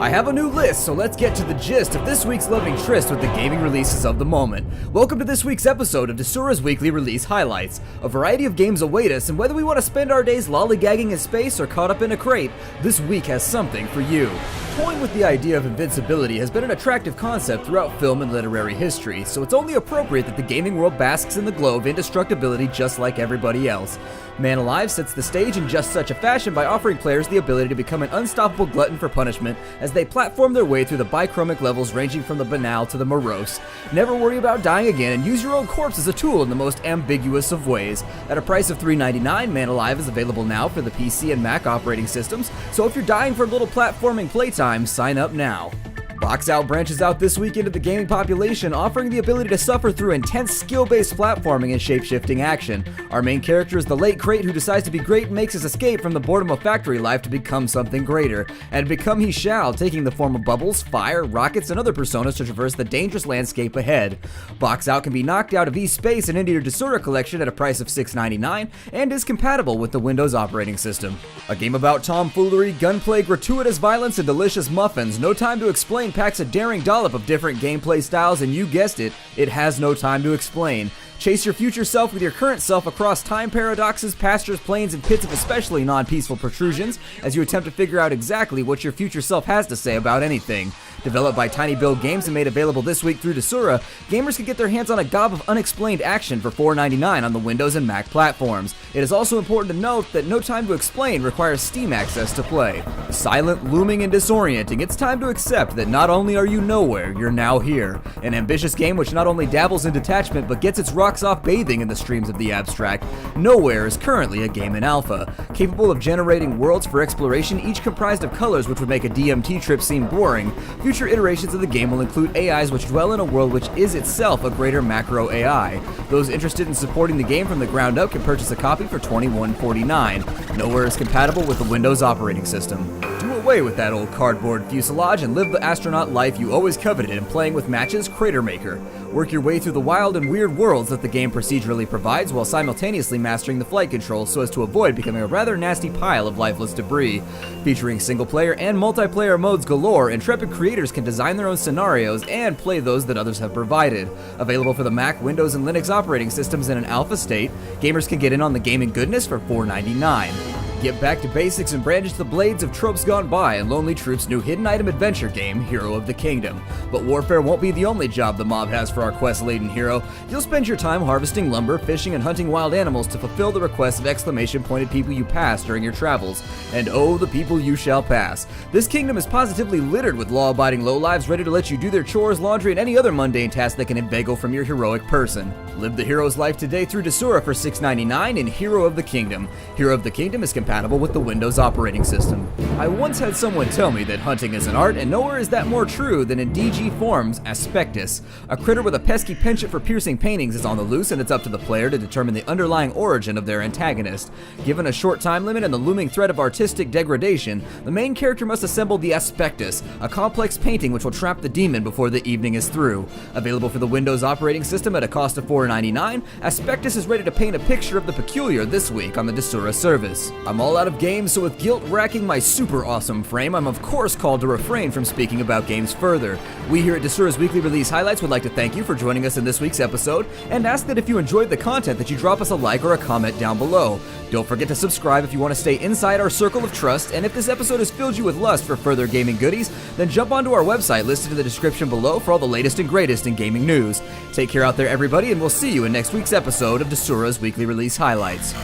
I have a new list, so let's get to the gist of this week's loving tryst with the gaming releases of the moment. Welcome to this week's episode of Desura's Weekly Release Highlights. A variety of games await us, and whether we want to spend our days lollygagging in space or caught up in a crate, this week has something for you. Toying with the idea of invincibility has been an attractive concept throughout film and literary history, so it's only appropriate that the gaming world basks in the glow of indestructibility just like everybody else. Man Alive sets the stage in just such a fashion by offering players the ability to become an unstoppable glutton for punishment as they platform their way through the bichromic levels ranging from the banal to the morose. Never worry about dying again and use your own corpse as a tool in the most ambiguous of ways. At a price of $3.99, Man Alive is available now for the PC and Mac operating systems, so if you're dying for a little platforming playtime, sign up now. Box Out branches out this week into the gaming population, offering the ability to suffer through intense skill-based platforming and shape-shifting action. Our main character is the late crate who decides to be great and makes his escape from the boredom of factory life to become something greater. And become he shall, taking the form of bubbles, fire, rockets, and other personas to traverse the dangerous landscape ahead. Box Out can be knocked out of eSpace and into your Desura collection at a price of $6.99 and is compatible with the Windows operating system. A game about tomfoolery, gunplay, gratuitous violence, and delicious muffins. No Time to Explain packs a daring dollop of different gameplay styles, and you guessed it, it has no time to explain. Chase your future self with your current self across time paradoxes, pastures, plains, and pits of especially non-peaceful protrusions as you attempt to figure out exactly what your future self has to say about anything. Developed by Tiny Build Games and made available this week through Desura, gamers can get their hands on a gob of unexplained action for $4.99 on the Windows and Mac platforms. It is also important to note that No Time to Explain requires Steam access to play. Silent, looming, and disorienting, it's time to accept that not only are you nowhere, you're now here. An ambitious game which not only dabbles in detachment but gets its rocks off bathing in the streams of the abstract. Nowhere is currently a game in alpha. Capable of generating worlds for exploration, each comprised of colors which would make a DMT trip seem boring, future iterations of the game will include AIs which dwell in a world which is itself a greater macro AI. Those interested in supporting the game from the ground up can purchase a copy for $21.49. Nowhere is compatible with the Windows operating system. Do away with that old cardboard fuselage and live the astronaut life you always coveted in playing with Match's Crater Maker. Work your way through the wild and weird worlds that the game procedurally provides while simultaneously mastering the flight controls so as to avoid becoming a rather nasty pile of lifeless debris. Featuring single-player and multiplayer modes galore, intrepid creators can design their own scenarios and play those that others have provided. Available for the Mac, Windows, and Linux operating systems in an alpha state, gamers can get in on the gaming goodness for $4.99. Get back to basics and brandish the blades of tropes gone by in Lonely Troop's new hidden item adventure game, Hero of the Kingdom. But warfare won't be the only job the mob has for our quest-laden hero. You'll spend your time harvesting lumber, fishing, and hunting wild animals to fulfill the requests of exclamation-pointed people you pass during your travels. And oh, the people you shall pass. This kingdom is positively littered with law-abiding lowlives ready to let you do their chores, laundry, and any other mundane task that can inveigle from your heroic person. Live the hero's life today through Desura for $6.99 in Hero of the Kingdom. Hero of the Kingdom is compatible with the Windows operating system. I once had someone tell me that hunting is an art, and nowhere is that more true than in DG Form's Aspectus. A critter with a pesky penchant for piercing paintings is on the loose, and it's up to the player to determine the underlying origin of their antagonist. Given a short time limit and the looming threat of artistic degradation, the main character must assemble the Aspectus, a complex painting which will trap the demon before the evening is through. Available for the Windows operating system at a cost of $4.99, Aspectus is ready to paint a picture of the peculiar this week on the Desura service. I'm all out of games, so with guilt racking my super awesome frame, I'm of course called to refrain from speaking about games further. We here at Desura's Weekly Release Highlights would like to thank you for joining us in this week's episode, and ask that if you enjoyed the content that you drop us a like or a comment down below. Don't forget to subscribe if you want to stay inside our circle of trust, and if this episode has filled you with lust for further gaming goodies, then jump onto our website listed in the description below for all the latest and greatest in gaming news. Take care out there, everybody, and we'll see you in next week's episode of Desura's Weekly Release Highlights.